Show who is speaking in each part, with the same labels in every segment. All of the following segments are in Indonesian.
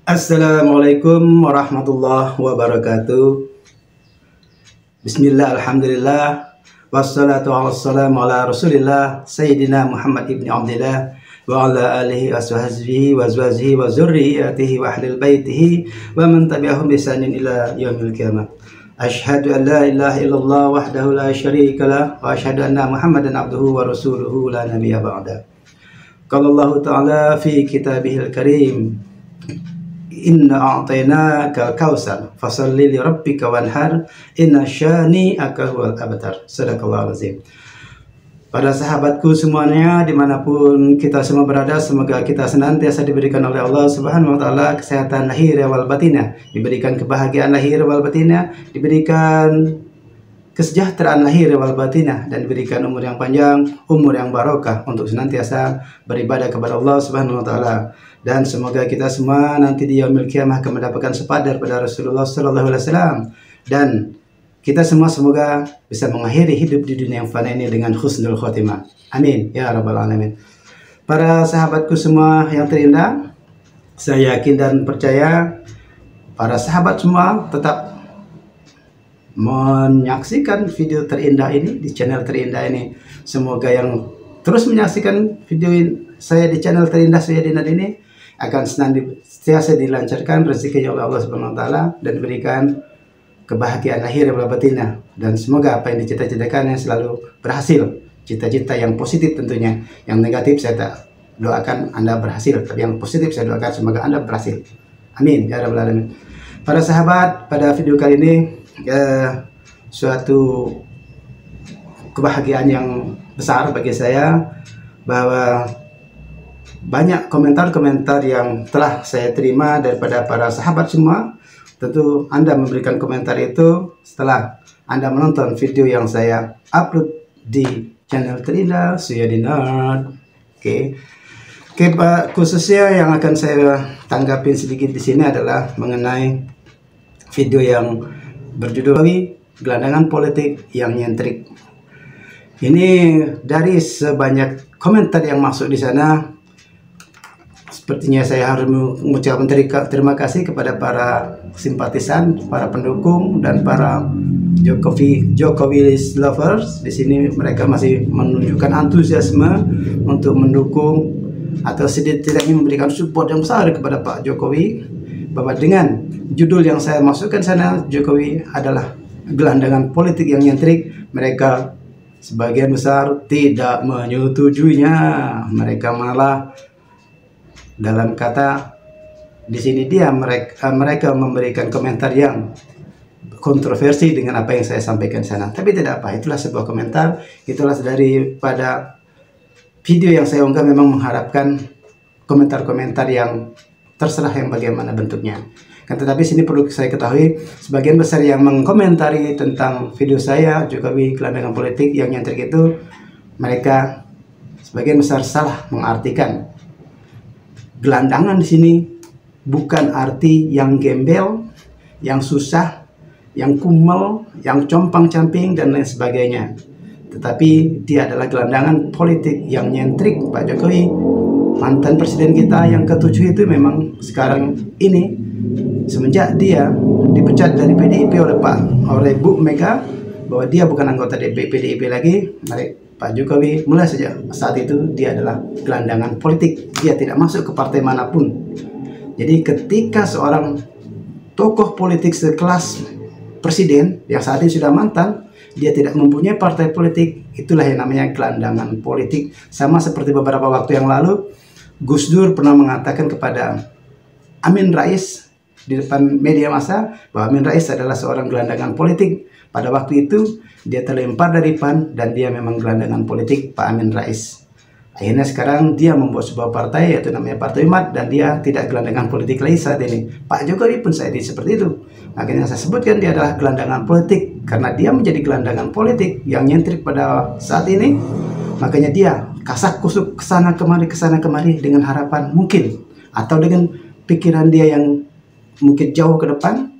Speaker 1: Assalamualaikum warahmatullahi wabarakatuh. Bismillah, alhamdulillah, wassalatu wassalamu ala rasulillah Sayyidina Muhammad ibn Abdillah wa ala alihi wa sahbihi wa azwajihi wa zurriyatihi wa ahlil baitihi wa man tabi'ahum bisanin ila yaumil qiyamah. Ashhadu an la ilaha illallah wahdahu la syarika lah wa ashhadu anna Muhammadan abduhu wa rasuluhu la nabiyya ba'da. Qala Allah ta'ala fi kitabihil karim, inna a'tainaka al-kautsar fasalli li rabbika wanhar inna syani'aka huwal abtar. Sadaqallahul azim. Pada sahabatku semuanya dimanapun kita semua berada, semoga kita senantiasa diberikan oleh Allah Subhanahu wa taala kesehatan lahir wal batinah, diberikan kebahagiaan lahir wal batinah, diberikan kesejahteraan lahir wal batinah, dan diberikan umur yang panjang, umur yang barokah untuk senantiasa beribadah kepada Allah Subhanahu wa taala. Dan semoga kita semua nanti di yaumil qiyamah akan mendapatkan syafaat daripada Rasulullah sallallahu alaihi wasallam, dan kita semua semoga bisa mengakhiri hidup di dunia yang fana ini dengan husnul khotimah. Amin ya rabbal alamin. Para sahabatku semua yang terindah, saya yakin dan percaya para sahabat semua tetap menyaksikan video terindah ini di channel terindah ini. Semoga yang terus menyaksikan video saya di channel terindah Sayyidina ini akan senantiasa dilancarkan rezekinya oleh Allah Subhanahu wa taala dan diberikan kebahagiaan lahir dan batinah, dan semoga apa yang dicita-citakannya selalu berhasil. Cita-cita yang positif tentunya, yang negatif saya tak doakan Anda berhasil, tapi yang positif saya doakan semoga Anda berhasil. Amin ya rabbal alamin. Para sahabat, pada video kali ini suatu kebahagiaan yang besar bagi saya bahwa banyak komentar-komentar yang telah saya terima daripada para sahabat semua. Tentu Anda memberikan komentar itu setelah Anda menonton video yang saya upload di channel terindah Sayyidina. Oke, Pak, khususnya yang akan saya tanggapin sedikit di sini adalah mengenai video yang berjudul gelandangan politik yang nyentrik. Ini dari sebanyak komentar yang masuk di sana, sepertinya saya harus mengucapkan terima kasih kepada para simpatisan, para pendukung, dan para Jokowi lovers. Di sini mereka masih menunjukkan antusiasme untuk mendukung atau setidaknya memberikan support yang besar kepada Pak Jokowi, bahwa dengan judul yang saya masukkan sana, Jokowi adalah gelandangan politik yang nyentrik, mereka sebagian besar tidak menyetujuinya. Mereka malah dalam kata di sini mereka memberikan komentar yang kontroversi dengan apa yang saya sampaikan sana. Tapi tidak apa, itulah sebuah komentar, itulah daripada video yang saya unggah. Memang mengharapkan komentar-komentar yang terserah yang bagaimana bentuknya. Kan tetapi sini perlu saya ketahui, sebagian besar yang mengkomentari tentang video saya Jokowi gelandangan politik yang nyentrik itu, mereka sebagian besar salah mengartikan gelandangan di sini bukan arti yang gembel, yang susah, yang kumel, yang compang-camping dan lain sebagainya. Tetapi dia adalah gelandangan politik yang nyentrik. Pak Jokowi, mantan presiden kita yang ke-7 itu, memang sekarang ini semenjak dia dipecat dari PDIP oleh Bu Mega, bahwa dia bukan anggota PDIP lagi, Pak Jokowi mulai sejak saat itu dia adalah gelandangan politik. Dia tidak masuk ke partai manapun. Jadi ketika seorang tokoh politik sekelas presiden yang saat ini sudah mantan, dia tidak mempunyai partai politik, itulah yang namanya gelandangan politik. Sama seperti beberapa waktu yang lalu Gus Dur pernah mengatakan kepada Amin Rais di depan media massa bahwa Amin Rais adalah seorang gelandangan politik. Pada waktu itu dia terlempar dari PAN dan dia memang gelandangan politik, Pak Amin Rais. Akhirnya sekarang dia membuat sebuah partai yaitu namanya Partai Umat, dan dia tidak gelandangan politik lagi saat ini. Pak Jokowi pun saat ini seperti itu. Akhirnya saya sebutkan dia adalah gelandangan politik karena dia menjadi gelandangan politik yang nyentrik pada saat ini. Makanya dia kasak kusuk kesana kemari dengan harapan mungkin, atau dengan pikiran dia yang mungkin jauh ke depan,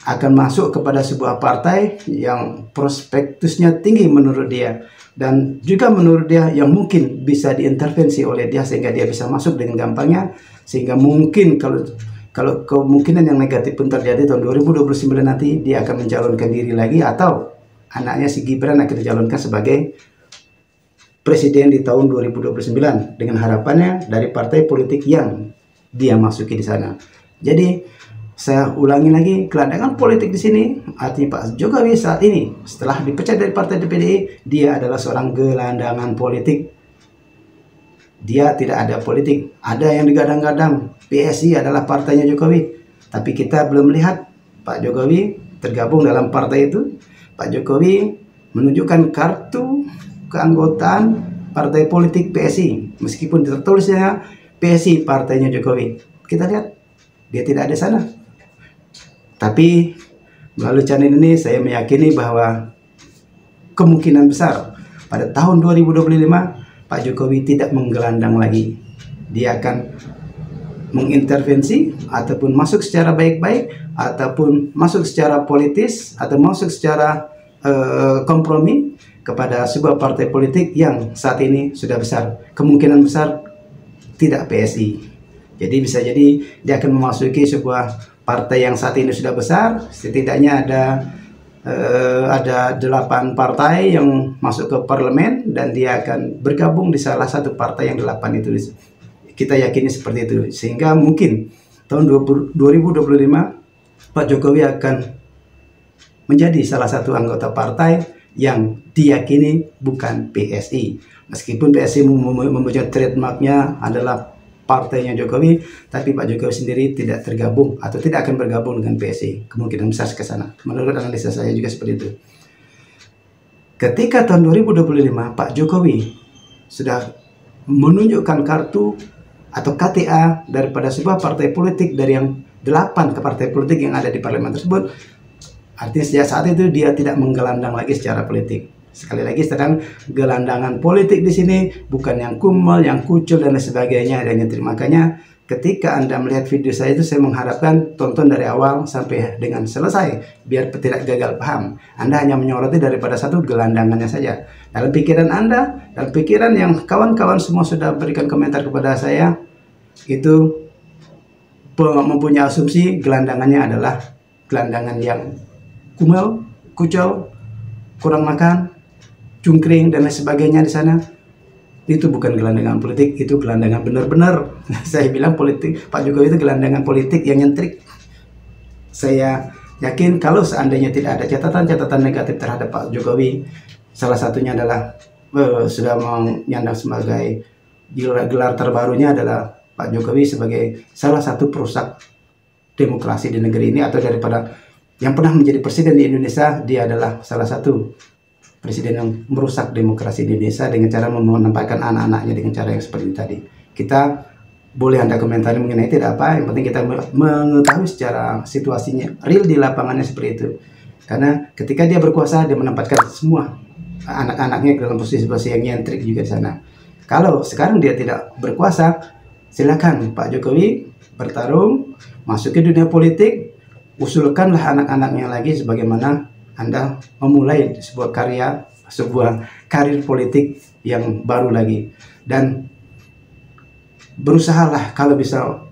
Speaker 1: akan masuk kepada sebuah partai yang prospektusnya tinggi menurut dia, dan juga menurut dia yang mungkin bisa diintervensi oleh dia sehingga dia bisa masuk dengan gampangnya, sehingga mungkin kalau kalau kemungkinan yang negatif pun terjadi tahun 2029 nanti dia akan mencalonkan diri lagi, atau anaknya si Gibran akan dicalonkan sebagai presiden di tahun 2029 dengan harapannya dari partai politik yang dia masuki di sana. Jadi saya ulangi lagi, gelandangan politik di sini artinya Pak Jokowi saat ini setelah dipecat dari partai DPD, dia adalah seorang gelandangan politik. Dia tidak ada politik. Ada yang digadang-gadang PSI adalah partainya Jokowi, tapi kita belum melihat Pak Jokowi tergabung dalam partai itu. Pak Jokowi menunjukkan kartu keanggotaan partai politik PSI, meskipun tertulisnya PSI partainya Jokowi. Kita lihat dia tidak ada sana. Tapi melalui channel ini saya meyakini bahwa kemungkinan besar pada tahun 2025 Pak Jokowi tidak menggelandang lagi. Dia akan mengintervensi ataupun masuk secara baik-baik, ataupun masuk secara politis, atau masuk secara kompromi kepada sebuah partai politik yang saat ini sudah besar. Kemungkinan besar tidak PSI. Jadi bisa jadi dia akan memasuki sebuah partai yang saat ini sudah besar. Setidaknya ada 8 partai yang masuk ke parlemen, dan dia akan bergabung di salah satu partai yang 8 itu. Kita yakini seperti itu, sehingga mungkin tahun 2025 Pak Jokowi akan menjadi salah satu anggota partai yang diyakini bukan PSI. Meskipun PSI mempunyai trademarknya adalah partainya Jokowi, tapi Pak Jokowi sendiri tidak tergabung atau tidak akan bergabung dengan PSI. Kemungkinan besar ke sana. Menurut analisa saya juga seperti itu. Ketika tahun 2025 Pak Jokowi sudah menunjukkan kartu atau KTA daripada sebuah partai politik dari yang 8 ke partai politik yang ada di parlemen tersebut, artinya sejak saat itu dia tidak menggelandang lagi secara politik. Sekali lagi, sedang gelandangan politik di sini bukan yang kumel, yang kucul dan sebagainya. Makanya ketika Anda melihat video saya itu, saya mengharapkan tonton dari awal sampai dengan selesai biar tidak gagal paham. Anda hanya menyoroti daripada satu gelandangannya saja. Dalam pikiran Anda, dalam pikiran yang kawan-kawan semua sudah berikan komentar kepada saya, itu mempunyai asumsi gelandangannya adalah gelandangan yang kumel, kucel, kurang makan, cungkring dan lain sebagainya di sana. Itu bukan gelandangan politik, itu gelandangan benar-benar. Saya bilang politik Pak Jokowi itu gelandangan politik yang nyentrik. Saya yakin kalau seandainya tidak ada catatan-catatan negatif terhadap Pak Jokowi, salah satunya adalah sudah menyandang sebagai gelar terbarunya adalah Pak Jokowi sebagai salah satu perusak demokrasi di negeri ini, atau daripada yang pernah menjadi presiden di Indonesia, dia adalah salah satu presiden yang merusak demokrasi di Indonesia dengan cara menempatkan anak-anaknya dengan cara yang seperti tadi. Kita boleh Anda komentari mengenai tidak apa, yang penting kita mengetahui secara situasinya real di lapangannya seperti itu. Karena ketika dia berkuasa, dia menempatkan semua anak-anaknya dalam posisi-posisi yang nyentrik juga di sana. Kalau sekarang dia tidak berkuasa, silakan Pak Jokowi bertarung, masuk ke dunia politik, usulkanlah anak-anaknya lagi sebagaimana Anda memulai sebuah karya, sebuah karir politik yang baru lagi. Dan berusahalah kalau bisa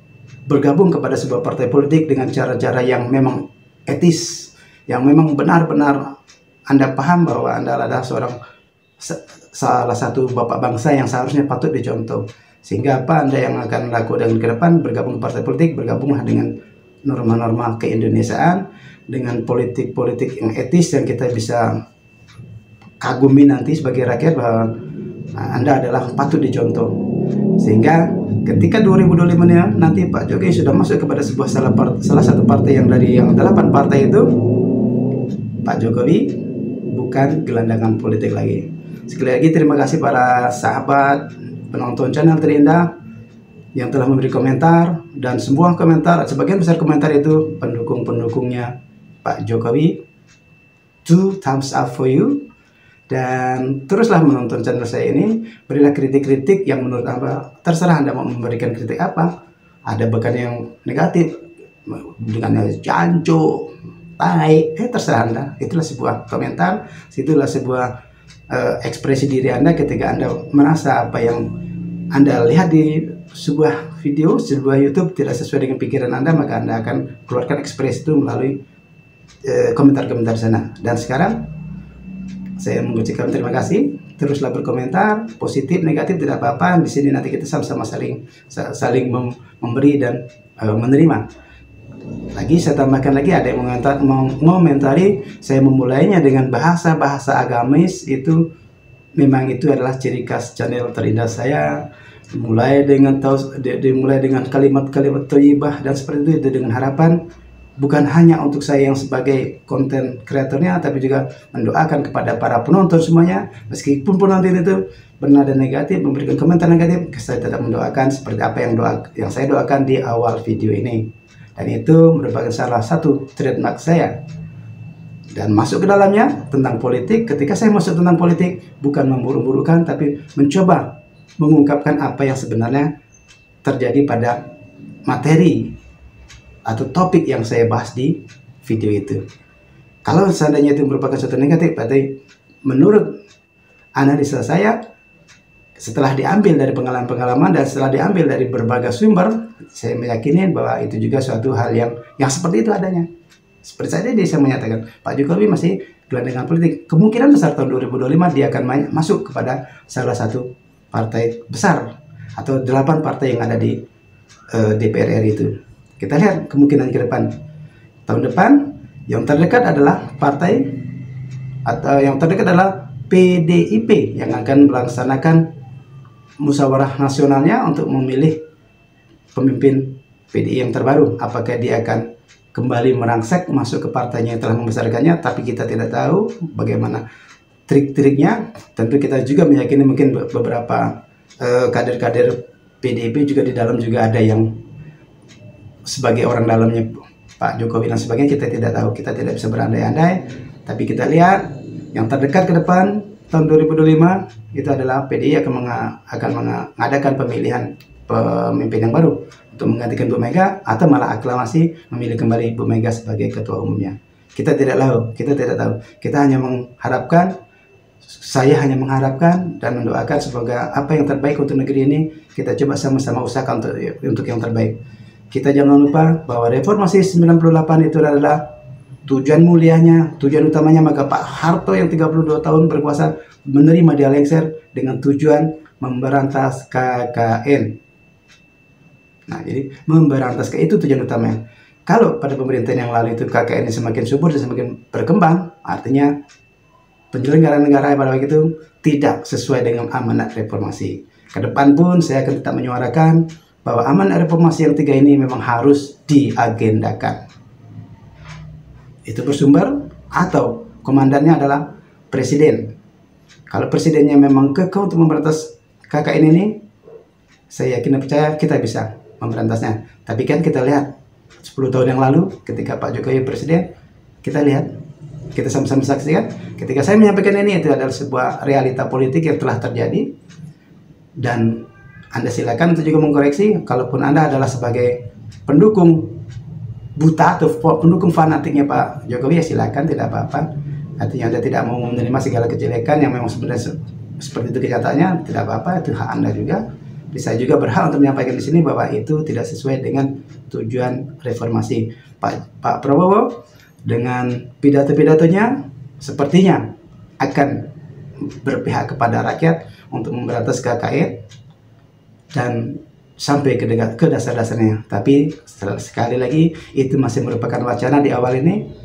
Speaker 1: bergabung kepada sebuah partai politik dengan cara-cara yang memang etis, yang memang benar-benar Anda paham bahwa Anda adalah salah satu bapak bangsa yang seharusnya patut dicontoh. Sehingga apa Anda yang akan lakukan ke depan, bergabung ke partai politik, bergabunglah dengan norma-norma keindonesiaan, dengan politik-politik yang etis yang kita bisa kagumi nanti sebagai rakyat bahwa Anda adalah patut dicontoh. Sehingga ketika 2025 nanti Pak Jokowi sudah masuk kepada sebuah salah satu partai yang dari yang 8 partai itu, Pak Jokowi bukan gelandangan politik lagi. Sekali lagi terima kasih para sahabat penonton channel Terindah yang telah memberi komentar, dan semua komentar, sebagian besar komentar itu pendukung-pendukungnya Pak Jokowi. 2 thumbs up for you. Dan teruslah menonton channel saya ini, berilah kritik-kritik yang menurut Anda, terserah Anda mau memberikan kritik apa. Ada bahkan yang negatif dengan jancu, tai, terserah Anda. Itulah sebuah komentar, itulah sebuah ekspresi diri Anda ketika Anda merasa apa yang Anda lihat di sebuah video, sebuah YouTube tidak sesuai dengan pikiran Anda, maka Anda akan keluarkan ekspresi itu melalui komentar-komentar sana. Dan sekarang saya mengucapkan terima kasih. Teruslah berkomentar, positif, negatif tidak apa-apa. Di sini nanti kita sama-sama saling memberi dan menerima. Lagi saya tambahkan lagi, ada yang mengomentari saya memulainya dengan bahasa agamis, itu memang itu adalah ciri khas channel terindah saya. Dimulai dengan kalimat-kalimat thayyibah dan seperti itu dengan harapan bukan hanya untuk saya yang sebagai konten kreatornya, tapi juga mendoakan kepada para penonton semuanya. Meskipun penonton itu bernada negatif, memberikan komentar negatif, saya tetap mendoakan seperti apa yang saya doakan di awal video ini. Dan itu merupakan salah satu trademark saya. Dan masuk ke dalamnya tentang politik. Ketika saya masuk tentang politik, bukan memburu-burukan, tapi mencoba mengungkapkan apa yang sebenarnya terjadi pada materi atau topik yang saya bahas di video itu. Kalau seandainya itu merupakan sesuatu negatif, berarti menurut analisa saya, setelah diambil dari pengalaman-pengalaman dan setelah diambil dari berbagai sumber, saya meyakini bahwa itu juga suatu hal yang seperti itu adanya. Seperti saja dia menyatakan Pak Jokowi masih gelandangan politik. Kemungkinan besar tahun 2025 dia akan masuk kepada salah satu partai besar atau 8 partai yang ada di DPR RI itu. Kita lihat kemungkinan ke depan. Tahun depan yang terdekat adalah PDIP yang akan melaksanakan musyawarah nasionalnya untuk memilih pemimpin PDI yang terbaru. Apakah dia akan kembali merangsek masuk ke partainya yang telah membesarkannya, tapi kita tidak tahu bagaimana trik-triknya. Tentu kita juga meyakini mungkin beberapa kader-kader PDIP juga di dalam juga ada yang sebagai orang dalamnya Pak Jokowi dan sebagainya. Kita tidak tahu, kita tidak bisa berandai-andai, tapi kita lihat yang terdekat ke depan tahun 2025 itu adalah PDI akan mengadakan pemilihan pemimpin yang baru untuk menggantikan Bu Mega, atau malah aklamasi memilih kembali Bu Mega sebagai ketua umumnya. Kita tidak tahu, kita hanya mengharapkan, saya hanya mengharapkan dan mendoakan semoga apa yang terbaik untuk negeri ini kita coba sama-sama usahakan untuk yang terbaik. Kita jangan lupa bahwa reformasi 98 itu adalah tujuan mulianya, tujuan utamanya, maka Pak Harto yang 32 tahun berkuasa menerima dia lengser dengan tujuan memberantas KKN. Nah, jadi memberantas itu tujuan utamanya. Kalau pada pemerintahan yang lalu itu KKN semakin subur dan semakin berkembang, artinya penyelenggaraan negara pada waktu itu tidak sesuai dengan amanat reformasi. Kedepan pun saya akan tetap menyuarakan bahwa amanat reformasi yang 3 ini memang harus diagendakan. Itu bersumber atau komandannya adalah presiden. Kalau presidennya memang kekeh untuk memberantas KKN ini, saya yakin dan percaya kita bisa memberantasnya. Tapi kan kita lihat 10 tahun yang lalu ketika Pak Jokowi presiden, kita lihat, kita sama-sama saksikan, ketika saya menyampaikan ini, itu adalah sebuah realita politik yang telah terjadi. Dan Anda silakan untuk juga mengkoreksi. Kalaupun Anda adalah sebagai pendukung buta atau pendukung fanatiknya Pak Jokowi, ya silakan, tidak apa-apa. Artinya Anda tidak mau menerima segala kejelekan yang memang sebenarnya seperti itu kenyataannya, tidak apa-apa, itu hak Anda juga. Saya juga berhak untuk menyampaikan di sini bahwa itu tidak sesuai dengan tujuan reformasi. Pak Prabowo dengan pidato-pidatonya sepertinya akan berpihak kepada rakyat untuk memberantas KKN dan sampai ke dasar-dasarnya. Tapi sekali lagi itu masih merupakan wacana di awal ini.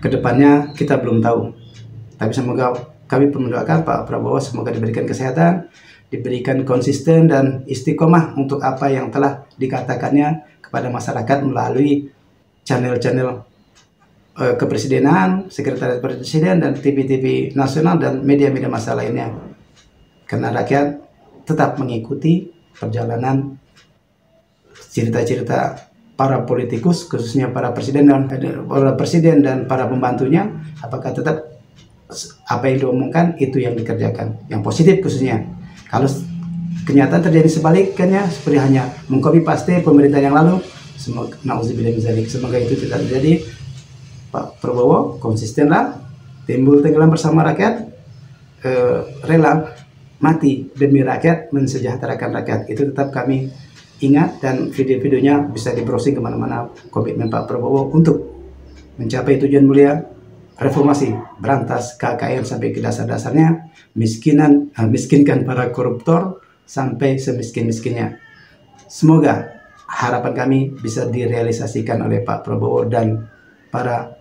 Speaker 1: Kedepannya kita belum tahu. Tapi semoga kami mendoakan Pak Prabowo semoga diberikan kesehatan, diberikan konsisten dan istiqomah untuk apa yang telah dikatakannya kepada masyarakat melalui channel-channel kepresidenan, sekretariat presiden, dan TV-TV nasional dan media-media massa lainnya. Karena rakyat tetap mengikuti perjalanan cerita-cerita para politikus, khususnya para presiden dan para pembantunya, apakah tetap apa yang diomongkan itu yang dikerjakan, yang positif khususnya. Kalau kenyataan terjadi sebaliknya, seperti hanya mengcopy paste pemerintah yang lalu, semoga itu tidak terjadi. Pak Prabowo konsistenlah, timbul tenggelam bersama rakyat, rela mati demi rakyat, mensejahterakan rakyat. Itu tetap kami ingat dan video-videonya bisa di browsing kemana-mana. Komitmen Pak Prabowo untuk mencapai tujuan mulia reformasi, berantas KKN sampai ke dasar-dasarnya, miskinkan para koruptor sampai semiskin-miskinnya. Semoga harapan kami bisa direalisasikan oleh Pak Prabowo dan para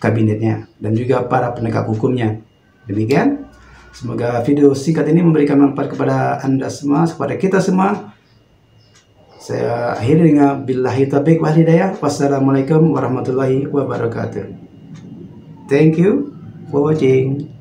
Speaker 1: kabinetnya dan juga para penegak hukumnya. Demikian, semoga video singkat ini memberikan manfaat kepada Anda semua, kepada kita semua. Saya akhiri dengan billahi taufiq wal hidayah. Wassalamualaikum warahmatullahi wabarakatuh. Thank you for watching.